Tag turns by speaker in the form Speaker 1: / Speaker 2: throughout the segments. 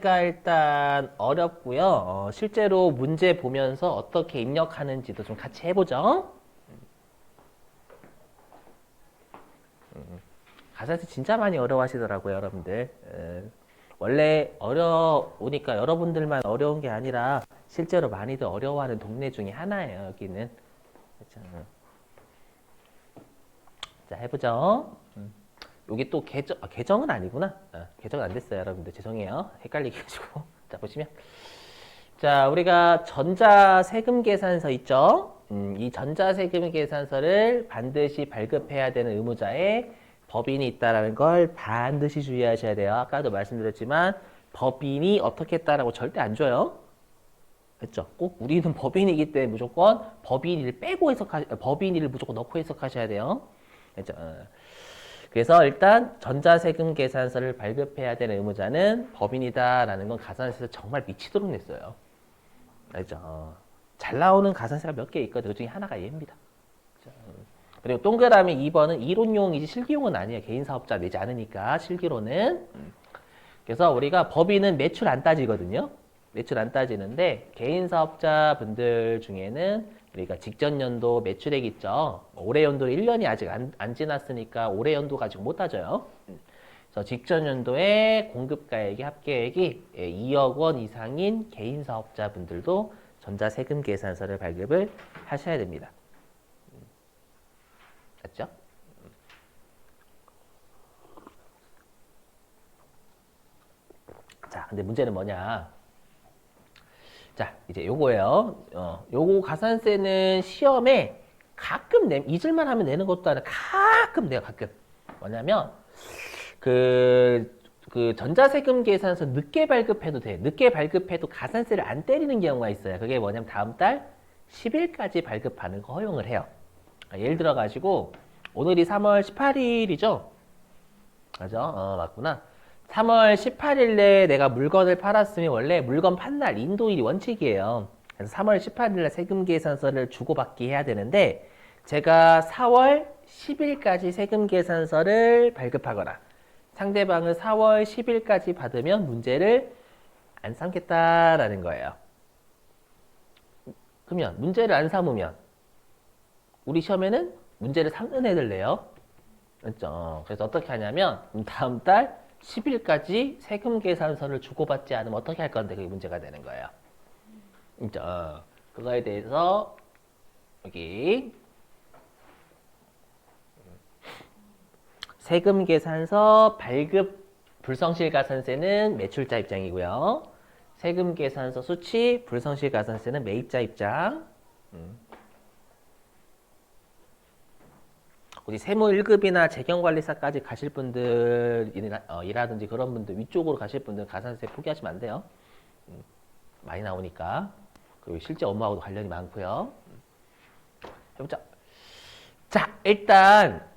Speaker 1: 가 일단 어렵고요. 실제로 문제 보면서 어떻게 입력하는지도 좀 같이 해보죠. 가사스 진짜 많이 어려워하시더라고요, 여러분들. 원래 어려우니까 여러분들만 어려운 게 아니라 실제로 많이들 어려워하는 동네 중에 하나예요, 여기는. 그렇죠? 자, 해보죠. 여기 또 계정은 아니구나. 계정은 안 됐어요, 여러분들. 죄송해요. 헷갈리게 해가지고. 자, 보시면. 자, 우리가 전자세금 계산서 있죠? 이 전자세금 계산서를 반드시 발급해야 되는 의무자에 법인이 있다는 걸 반드시 주의하셔야 돼요. 아까도 말씀드렸지만 법인이 어떻게 했다라고 절대 안 줘요. 그렇죠? 꼭 우리는 법인이기 때문에 무조건 법인을 빼고 법인을 무조건 넣고 해석하셔야 돼요. 그렇죠? 그래서 일단 전자세금 계산서를 발급해야 되는 의무자는 법인이다라는 건 가산세에서 정말 미치도록 냈어요. 알죠? 잘 나오는 가산세가 몇 개 있거든요. 그 중에 하나가 얘입니다. 그리고 동그라미 2번은 이론용이지 실기용은 아니에요. 개인사업자 내지 않으니까 실기로는. 그래서 우리가 법인은 매출 안 따지거든요. 매출 안 따지는데 개인사업자 분들 중에는 우리가 직전 연도 매출액 있죠. 올해 연도 1년이 아직 안 지났으니까 올해 연도 가지고 못 따져요. 그래서 직전 연도에 공급가액이 합계액이 2억 원 이상인 개인사업자분들도 전자세금 계산서를 발급을 하셔야 됩니다. 맞죠? 자, 근데 문제는 뭐냐? 자, 이제 요거예요. 요거 가산세는 시험에 가끔 잊을만 하면 내는 것도 아니라 가끔 내요, 가끔. 뭐냐면, 그 전자세금 계산서 늦게 발급해도 돼. 늦게 발급해도 가산세를 안 때리는 경우가 있어요. 그게 뭐냐면 다음 달 10일까지 발급하는 거 허용을 해요. 예를 들어 가지고 오늘이 3월 18일이죠. 맞아? 맞구나. 3월 18일에 내가 물건을 팔았으면 원래 물건 판날 인도일이 원칙이에요. 그래서 3월 18일에 세금 계산서를 주고받기 해야 되는데 제가 4월 10일까지 세금 계산서를 발급하거나 상대방은 4월 10일까지 받으면 문제를 안 삼겠다라는 거예요. 그러면 문제를 안 삼으면 우리 시험에는 문제를 삼는 애들 내요. 그렇죠? 그래서 어떻게 하냐면 다음 달 10일까지 세금 계산서를 주고받지 않으면 어떻게 할 건데 그게 문제가 되는 거예요. 그렇죠? 그거에 대해서 여기 세금 계산서 발급 불성실 가산세는 매출자 입장이고요. 세금 계산서 수치 불성실 가산세는 매입자 입장. 우리 세무 1급이나 재경관리사까지 가실 분들이라든지 그런 분들 위쪽으로 가실 분들 가산세 포기하시면 안 돼요. 많이 나오니까. 그리고 실제 업무하고도 관련이 많고요. 해보자. 자, 일단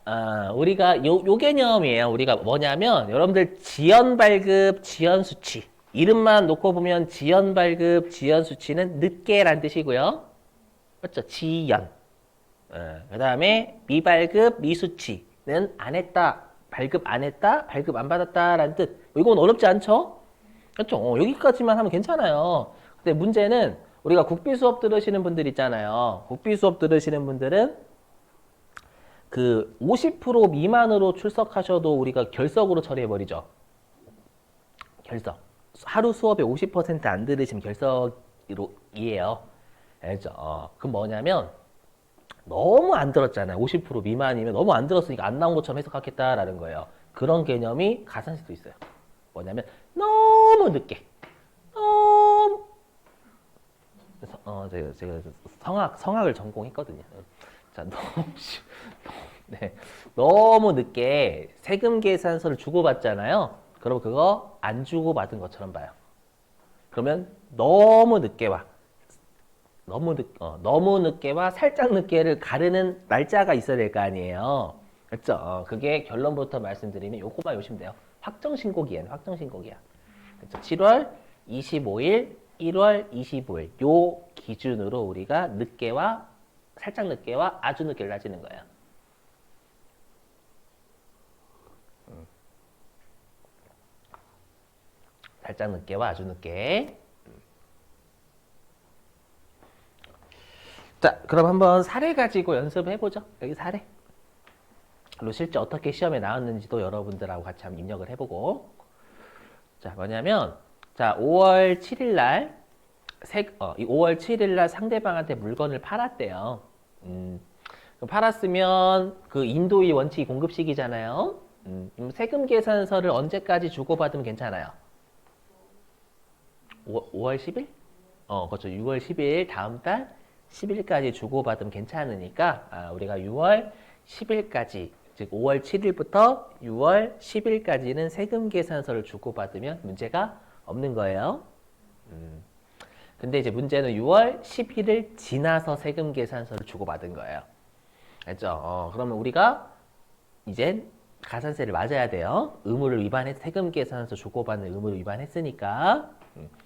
Speaker 1: 우리가 요 개념이에요. 우리가 뭐냐면 여러분들 지연 발급, 지연 수치. 이름만 놓고 보면 지연 발급, 지연 수치는 늦게란 뜻이고요. 맞죠? 지연. 그 다음에 미발급, 미수치는 안 했다, 발급 안 했다, 발급 안 받았다라는 뜻. 이건 어렵지 않죠? 그렇죠? 여기까지만 하면 괜찮아요. 근데 문제는 우리가 국비 수업 들으시는 분들 있잖아요. 국비 수업 들으시는 분들은 그 50% 미만으로 출석하셔도 우리가 결석으로 처리해버리죠. 결석. 하루 수업에 50%안 들으시면 결석이에요. 알죠? 그럼 뭐냐면 너무 안 들었잖아요. 50% 미만이면 너무 안 들었으니까 안 나온 것처럼 해석하겠다라는 거예요. 그런 개념이 가산세도 있어요. 뭐냐면 너무 늦게, 너무 제가 성악을 전공했거든요. 자, 네, 너무 늦게 세금 계산서를 주고받잖아요. 그럼 그거 안 주고받은 것처럼 봐요. 그러면 너무 늦게 와. 너무 늦게와 살짝 늦게를 가르는 날짜가 있어야 될 거 아니에요. 그렇죠? 그게 결론부터 말씀드리면 요거만 요시면 돼요. 확정신고기에는 확정신고기야. 그렇죠? 7월 25일, 1월 25일 요 기준으로 우리가 늦게와 살짝 늦게와 아주 늦게를 따지는 거예요. 살짝 늦게 와, 아주 늦게. 자, 그럼 한번 사례 가지고 연습해보죠. 여기 사례. 로 실제 어떻게 시험에 나왔는지도 여러분들하고 같이 한번 입력을 해보고. 자, 뭐냐면, 자, 5월 7일 날, 5월 7일 날 상대방한테 물건을 팔았대요. 팔았으면 그 인도의 원칙이 공급식이잖아요. 세금 계산서를 언제까지 주고받으면 괜찮아요? 5월 10일? 그렇죠. 6월 10일 다음 달 10일까지 주고받으면 괜찮으니까 우리가 6월 10일까지 즉 5월 7일부터 6월 10일까지는 세금 계산서를 주고받으면 문제가 없는 거예요. 근데 이제 문제는 6월 10일을 지나서 세금 계산서를 주고받은 거예요. 알죠? 그러면 우리가 이젠 가산세를 맞아야 돼요. 의무를 세금 계산서 주고받는 의무를 위반했으니까.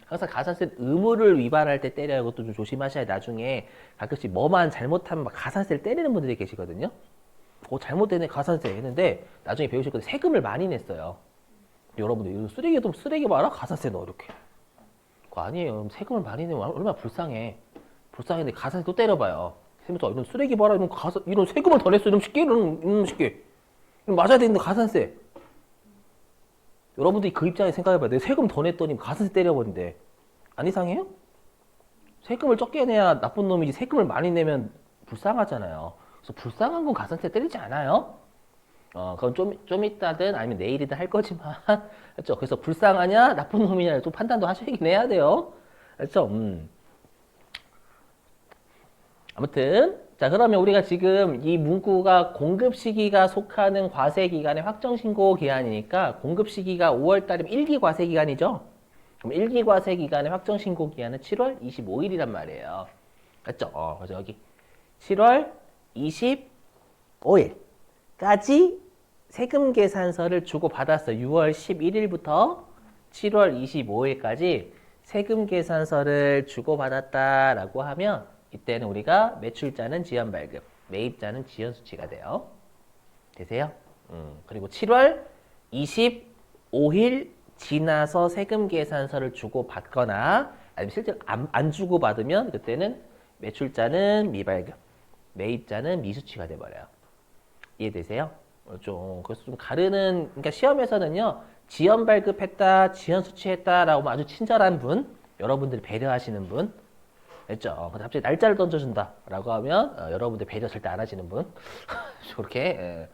Speaker 1: 항상 가산세 의무를 위반할 때 때려야 그것도 좀 조심하셔야 나중에 가끔씩 뭐만 잘못하면 막 가산세를 때리는 분들이 계시거든요. 잘못되네 가산세 했는데 나중에 배우실 건데 세금을 많이 냈어요. 여러분들 이거 쓰레기 봐라 가산세 넣어 이렇게. 그거 아니에요. 세금을 많이 내면 얼마나 불쌍해. 불쌍한데 가산세 또 때려봐요. 이런 쓰레기 봐라 이런 세금을 더 냈어 이런 쉽게 이런 쉽게. 맞아야 되는데 가산세. 여러분들이 그 입장에 생각해봐요. 내 세금 더 냈더니 가산세 때려버린대. 안 이상해요? 세금을 적게 내야 나쁜 놈이지 세금을 많이 내면 불쌍하잖아요. 그래서 불쌍한 건 가산세 때리지 않아요. 그건 좀 이따든 아니면 내일이든 할 거지만, 그렇죠? 그래서 불쌍하냐, 나쁜 놈이냐, 또 판단도 하시긴 해야 돼요. 그렇죠? 아무튼, 자, 그러면 우리가 지금 이 문구가 공급 시기가 속하는 과세 기간의 확정 신고 기한이니까 공급 시기가 5월 달이면 1기 과세 기간이죠? 그럼 1기 과세 기간의 확정 신고 기한은 7월 25일이란 말이에요. 맞죠? 그래서 여기 7월 25일까지 세금 계산서를 주고받았어요. 6월 11일부터 7월 25일까지 세금 계산서를 주고받았다라고 하면 이때는 우리가 매출자는 지연 발급, 매입자는 지연 수치가 돼요. 되세요? 그리고 7월 25일 지나서 세금 계산서를 주고받거나 아니면 실제로 안 주고받으면 그때는 매출자는 미발급, 매입자는 미수치가 돼버려요. 이해되세요? 그래서 좀 가르는, 그러니까 시험에서는요, 지연 발급했다, 지연 수치했다라고 아주 친절한 분, 여러분들이 배려하시는 분, 됐죠? 근데 갑자기 날짜를 던져준다라고 하면 여러분들 배려 절대 안 하시는 분, 저렇게.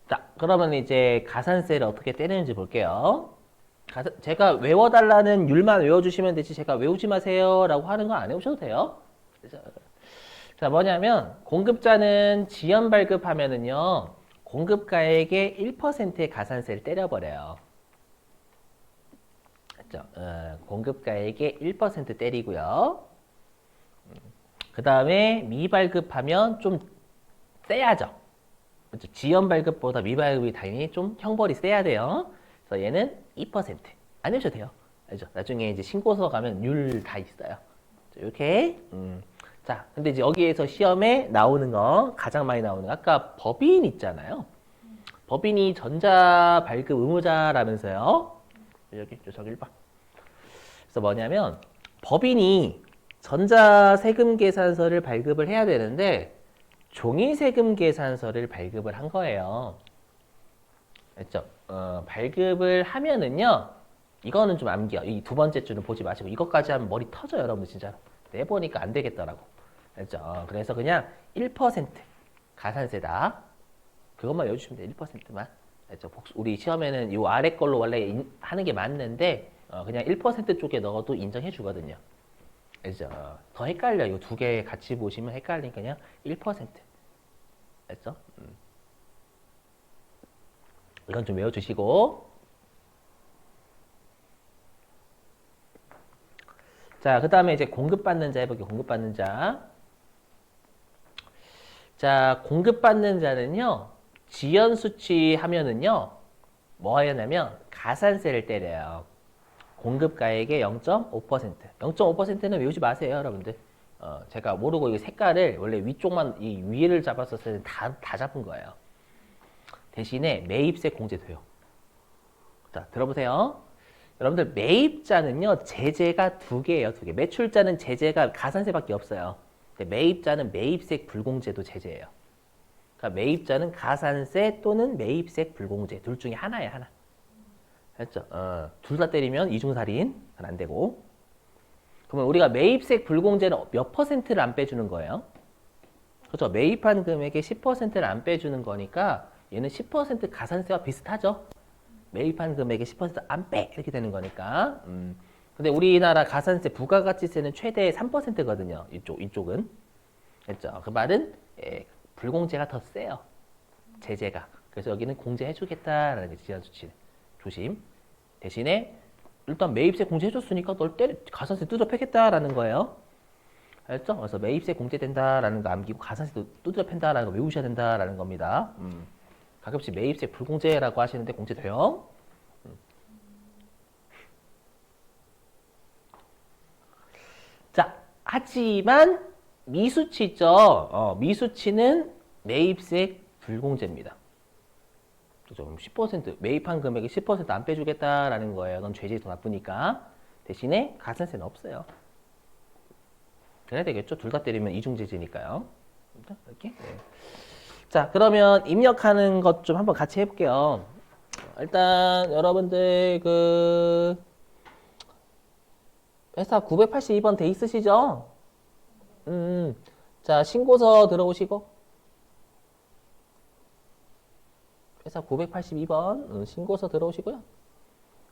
Speaker 1: 자, 그러면 이제 가산세를 어떻게 떼는지 볼게요. 제가 외워달라는 율만 외워주시면 되지 제가 외우지 마세요라고 하는 거 안 해오셔도 돼요. 자, 뭐냐면 공급자는 지연 발급하면은요 공급가액의 1%의 가산세를 때려버려요. 그렇죠? 공급가액의 1% 때리고요. 그 다음에 미발급하면 좀 세야죠. 그렇죠? 지연 발급보다 미발급이 당연히 좀 형벌이 세야 돼요. 그래서 얘는 2%. 안 내셔도 돼요. 알죠? 나중에 이제 신고서 가면 율 다 있어요. 이렇게. 자, 근데 이제 여기에서 시험에 나오는 거, 가장 많이 나오는 거, 아까 법인 있잖아요. 법인이 전자 발급 의무자라면서요. 여기, 저기 1번. 그래서 뭐냐면, 법인이 전자 세금 계산서를 발급을 해야 되는데, 종이 세금 계산서를 발급을 한 거예요. 됐죠? 발급을 하면은요, 이거는 좀 암기요. 이 두 번째 줄은 보지 마시고, 이것까지 하면 머리 터져요, 여러분들 진짜로. 내보니까 안 되겠더라고. 됐죠? 그래서 그냥 1% 가산세다. 그것만 외워주시면 돼요, 1%만. 됐죠? 우리 시험에는 이 아래 걸로 원래 하는 게 맞는데, 그냥 1% 쪽에 넣어도 인정해 주거든요. 됐죠? 더 헷갈려요. 이 두 개 같이 보시면 헷갈리니까 그냥 1%. 됐죠? 이건 좀 외워주시고. 자, 그 다음에 이제 공급받는 자 해볼게요. 공급받는 자. 자, 공급받는 자는요, 지연 수치 하면은요, 뭐 하냐면, 가산세를 때려요. 공급가액의 0.5%. 0.5%는 외우지 마세요, 여러분들. 제가 모르고 이 색깔을 원래 위쪽만, 이 위를 잡았었을 때 다 잡은 거예요. 대신에 매입세 공제돼요. 자, 들어보세요. 여러분들 매입자는요, 제재가 두 개예요, 두 개. 매출자는 제재가 가산세밖에 없어요. 근데 매입자는 매입세 불공제도 제재예요. 그러니까 매입자는 가산세 또는 매입세 불공제 둘 중에 하나예요, 하나. 알죠? 둘 다 때리면 이중살인 안 되고. 그러면 우리가 매입세 불공제는 몇 퍼센트를 안 빼주는 거예요? 그렇죠? 매입한 금액의 10%를 안 빼주는 거니까 얘는 10% 가산세와 비슷하죠? 매입한 금액의 10%안 빼! 이렇게 되는 거니까. 근데 우리나라 가산세 부가가치세는 최대 3%거든요. 이쪽은. 됐죠? 그 말은 불공제가 더 세요. 제재가. 그래서 여기는 공제해주겠다라는 게 지연 수치. 조심. 대신에 일단 매입세 공제해줬으니까 널 가산세 뜯어 패겠다라는 거예요. 알죠? 그래서 매입세 공제된다라는 거 암기고 가산세도 뜯어 팬다라는 거 외우셔야 된다라는 겁니다. 가끔씩 매입세 불공제라고 하시는데 공제돼요. 자, 하지만 미수치 있죠? 미수치는 매입세 불공제입니다. 그죠? 10% 매입한 금액이 10%안 빼주겠다라는 거예요. 그건 죄질이 더 나쁘니까. 대신에 가산세는 없어요. 그래야 되겠죠? 둘 다 때리면 이중제재니까요. 이렇게. 네. 자, 그러면 입력하는 것 좀 한번 같이 해볼게요. 일단 여러분들 그 회사 982번 돼 있으시죠? 자, 신고서 들어오시고. 회사 982번 신고서 들어오시고요.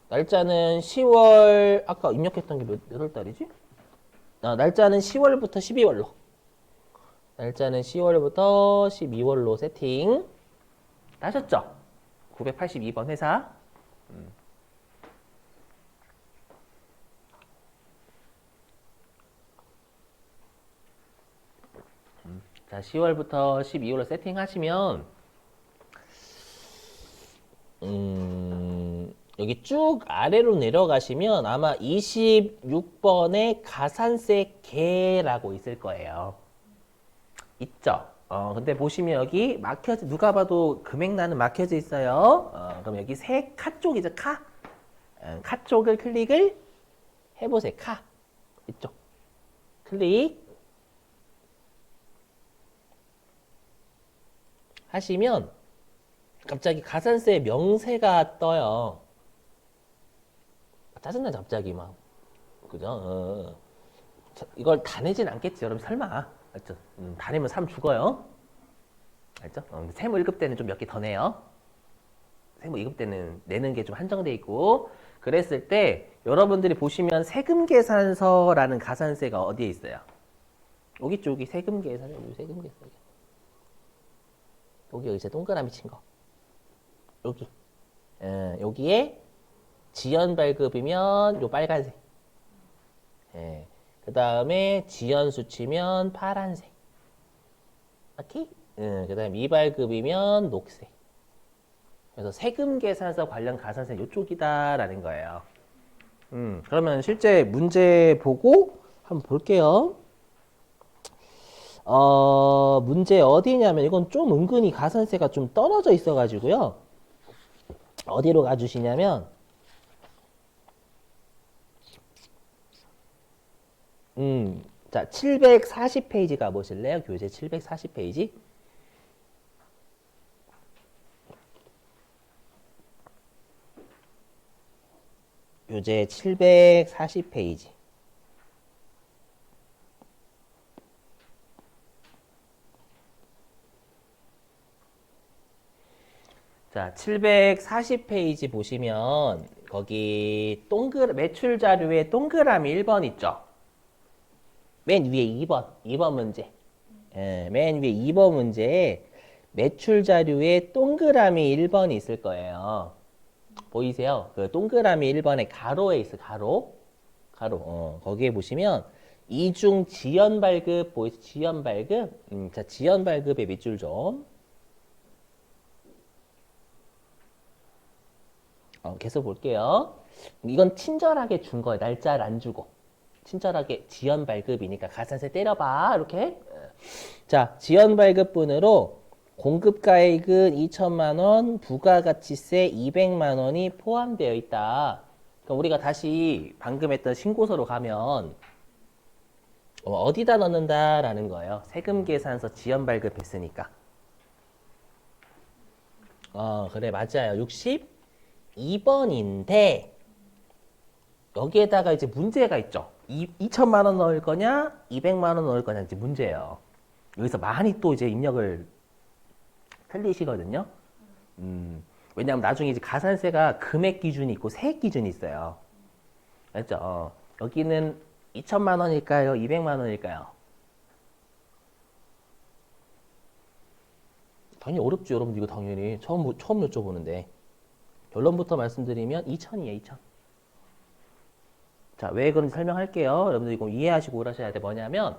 Speaker 1: 날짜는 10월 아까 입력했던 게 몇 월 달이지? 날짜는 10월부터 12월로. 날짜는 10월부터 12월로 세팅 하셨죠? 982번 회사. 자, 10월부터 12월로 세팅하시면 여기 쭉 아래로 내려가시면 아마 26번에 가산세 계라고 있을 거예요. 있죠? 근데 보시면 여기 막혀져, 누가 봐도 금액란은 막혀져 있어요. 그럼 여기 세 카 쪽이죠, 카. 카 쪽을 클릭을 해보세요, 카. 이쪽. 클릭. 하시면 갑자기 가산세 명세가 떠요. 짜증나 갑자기 막. 그죠? 이걸 다 내진 않겠지, 여러분 설마. 알죠? 다 내면 사람 죽어요. 알죠? 세무 1급 때는 좀 몇 개 더 내요. 세무 2급 때는 내는 게 좀 한정돼 있고. 그랬을 때 여러분들이 보시면 세금 계산서라는 가산세가 어디에 있어요? 여기 쪽이 세금 계산, 여기 세금 계산. 여기 이제 동그라미 친 거. 여기. 여기에 지연 발급이면 요 빨간색. 그 다음에 지연 수치면 파란색. 오케이? 그 다음에 미발급이면 녹색. 그래서 세금 계산서 관련 가산세 이쪽이다라는 거예요. 그러면 실제 문제 보고 한번 볼게요. 문제 어디냐면 이건 좀 은근히 가산세가 좀 떨어져 있어가지고요. 어디로 가주시냐면 자, 740페이지 가보실래요? 교재 740페이지. 교재 740페이지. 자, 740페이지 보시면 거기 매출 자료에 동그라미 1번 있죠? 맨 위에 2번 문제. 맨 위에 2번 문제에 매출 자료에 동그라미 1번이 있을 거예요. 보이세요? 그 동그라미 1번에 가로에 있어, 가로. 거기에 보시면 이중 지연 발급 보이세요? 지연 발급. 자, 지연 발급의 밑줄 좀. 계속 볼게요. 이건 친절하게 준 거예요. 날짜를 안 주고. 친절하게 지연 발급이니까 가산세 때려봐. 이렇게. 자, 지연 발급분으로 공급가액은 2천만 원, 부가가치세 200만 원이 포함되어 있다. 그러니까 우리가 다시 방금 했던 신고서로 가면 어디다 넣는다라는 거예요. 세금계산서 지연 발급했으니까. 그래, 맞아요. 62번인데 여기에다가 이제 문제가 있죠. 2천만 원 넣을 거냐, 200만 원 넣을 거냐 이제 문제예요. 여기서 많이 또 이제 입력을 틀리시거든요. 왜냐하면 나중에 이제 가산세가 금액 기준이 있고 세액 기준이 있어요. 알죠? 여기는 2천만 원일까요? 200만 원일까요? 당연히 어렵죠, 여러분. 이거 당연히 처음 여쭤보는데 결론부터 말씀드리면 2천이에요, 2천. 자, 왜 그런지 설명할게요. 여러분들 이거 이해하시고 오라셔야 돼. 뭐냐면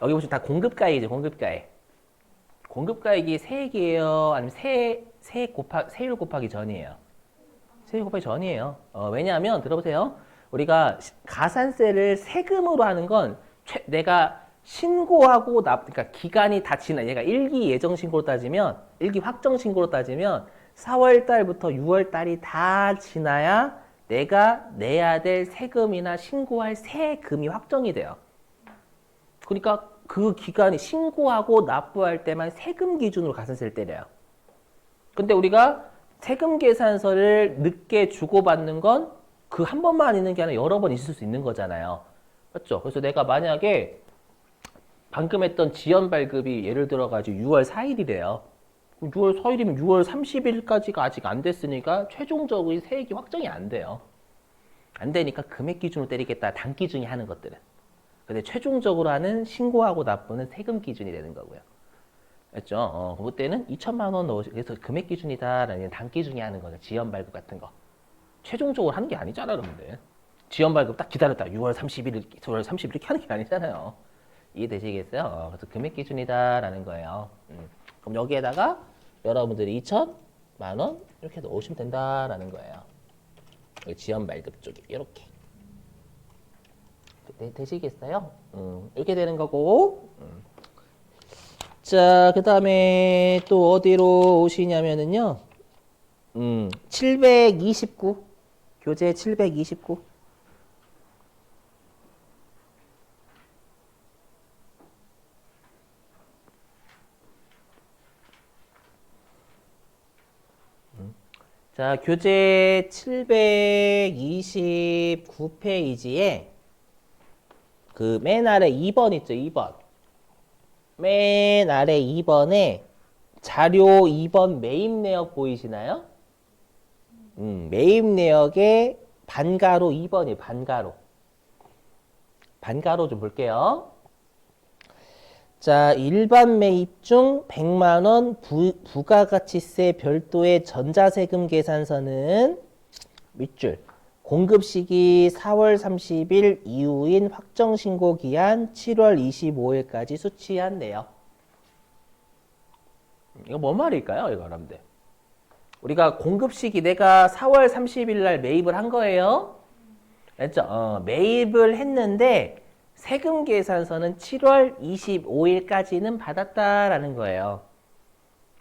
Speaker 1: 여기 보시면 다 공급가액이죠, 공급가액. 공급가액이 세액이에요? 아니면 세율 곱하기 전이에요? 세율 곱하기 전이에요. 왜냐하면 들어보세요. 우리가 가산세를 세금으로 하는 건 내가 신고하고 그러니까 기간이 다 지나 얘가 일기 예정 신고로 따지면 일기 확정 신고로 따지면 4월 달부터 6월 달이 다 지나야 내가 내야 될 세금이나 신고할 세금이 확정이 돼요. 그러니까 그 기간이 신고하고 납부할 때만 세금 기준으로 가산세를 때려요. 근데 우리가 세금 계산서를 늦게 주고받는 건 그 한 번만 있는 게 아니라 여러 번 있을 수 있는 거잖아요. 맞죠? 그래서 내가 만약에 방금 했던 지연 발급이 예를 들어가지고 6월 4일이래요. 6월 4일이면 6월 30일까지가 아직 안 됐으니까 최종적인 세액이 확정이 안 돼요. 안 되니까 금액 기준으로 때리겠다. 단 기준이 하는 것들은. 근데 최종적으로 하는 신고하고 납부는 세금 기준이 되는 거고요. 맞죠? 그때는 2천만 원 넣으시, 그래서 금액 기준이다라는 단 기준이 하는 거죠. 지연 발급 같은 거. 최종적으로 하는 게 아니잖아, 여러분들. 지연 발급 딱 기다렸다. 6월 30일, 6월 30일 이렇게 하는 게 아니잖아요. 이해되시겠어요? 그래서 금액 기준이다라는 거예요. 그럼 여기에다가 여러분들이 2천만 원 이렇게 넣으시면 된다라는 거예요. 여기 지연 발급 쪽에 이렇게. 되시겠어요? 이렇게 되는 거고. 자, 그 다음에 또 어디로 오시냐면은요. 729. 교재 729. 자, 교재 729페이지에 그 맨 아래 2번 있죠, 2번. 맨 아래 2번에 자료 2번 매입 내역 보이시나요? 매입 내역의 반가로 2번이에요, 반가로. 반가로 좀 볼게요. 자, 일반 매입 중 100만 원 부가가치세 별도의 전자세금 계산서는 밑줄. 공급 시기 4월 30일 이후인 확정 신고 기한 7월 25일까지 수취한 내역. 이거 뭔 말일까요, 이거 여러분들? 우리가 공급 시기 내가 4월 30일 날 매입을 한 거예요. 맞죠? 매입을 했는데 세금 계산서는 7월 25일까지는 받았다라는 거예요.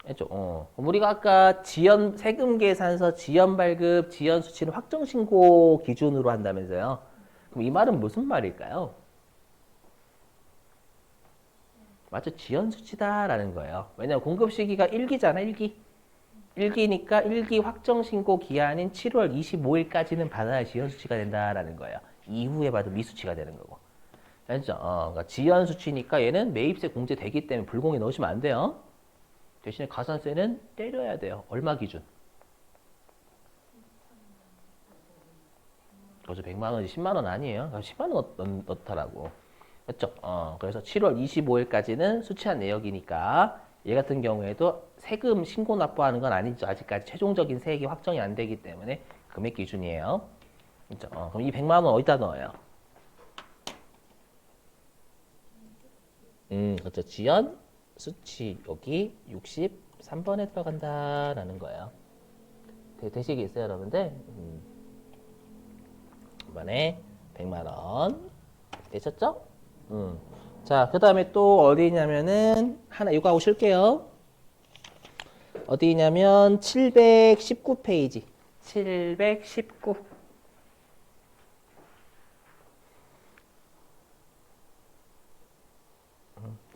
Speaker 1: 그럼 우리가 아까 세금 계산서 지연 발급, 지연 수치는 확정 신고 기준으로 한다면서요. 그럼 이 말은 무슨 말일까요? 맞죠? 지연 수치다라는 거예요. 왜냐면 공급 시기가 1기잖아, 1기. 1기니까 1기 확정 신고 기한인 7월 25일까지는 받아야 지연 수치가 된다라는 거예요. 이후에 받으면 미수치가 되는 거고. 알죠? 그러니까 지연 수치니까 얘는 매입세 공제되기 때문에 불공에 넣으시면 안 돼요. 대신에 가산세는 때려야 돼요. 얼마 기준? 그래서 100만 원이 10만 원 아니에요. 10만 원 넣더라고. 맞죠? 그래서 7월 25일까지는 수취한 내역이니까 얘 같은 경우에도 세금 신고 납부하는 건 아니죠. 아직까지 최종적인 세액이 확정이 안 되기 때문에 금액 기준이에요. 그렇죠? 그럼 이 100만 원 어디다 넣어요? 그렇죠. 지연 수치 여기 63번에 들어간다라는 거예요. 되시겠어요, 여러분들? 이번에 100만 원 되셨죠? 자, 그 다음에 또 어디냐면은 하나 이거 하고 쉴게요. 어디냐면 719페이지. 719.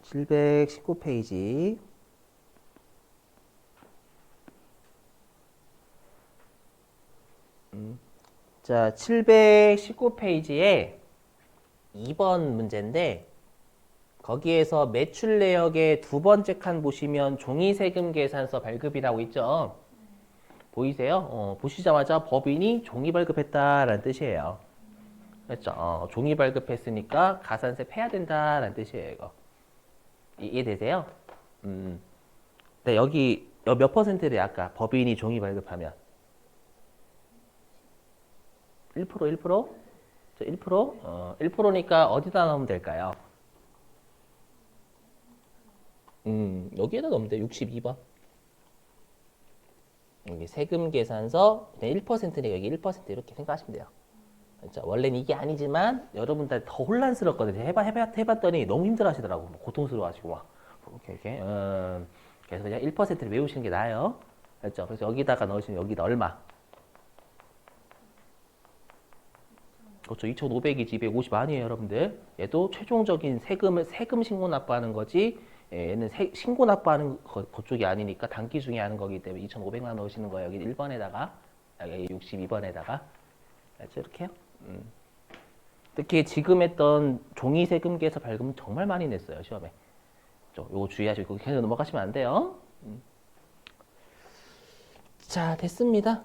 Speaker 1: 719페이지. 자, 719페이지에 2번 문제인데 거기에서 매출 내역의 두 번째 칸 보시면 종이세금 계산서 발급이라고 있죠. 보이세요? 보시자마자 법인이 종이 발급했다라는 뜻이에요. 그렇죠? 종이 발급했으니까 가산세 패야 된다라는 뜻이에요. 이거. 이해되세요? 네, 여기 몇 퍼센트래 아까 법인이 종이 발급하면 1%, 1%? 1%? 1%니까 어디다 넣으면 될까요? 여기에다 넣으면 돼. 62번. 여기 세금 계산서 1%니까 여기 1% 이렇게 생각하시면 돼요. 그렇죠? 원래는 이게 아니지만 여러분들 더 혼란스럽거든요. 해봤더니 너무 힘들어 하시더라고. 고통스러워 하시고 막. 이렇게. 그래서 그냥 1%를 외우시는 게 나아요. 그렇죠? 그래서 여기다가 넣으시면 여기다 얼마? 그렇죠. 2,500이지 250 아니에요, 여러분들. 얘도 최종적인 세금 신고 납부하는 거지. 얘는 신고 납부하는 그쪽이 아니니까 단기 중에 하는 거기 때문에 2,500만 넣으시는 거예요. 여기 1번에다가, 여기 62번에다가. 그렇죠, 이렇게요. 특히 지금 했던 종이 세금계에서 발급은 정말 많이 냈어요, 시험에. 요거 주의하시고 계속 넘어가시면 안 돼요. 자, 됐습니다.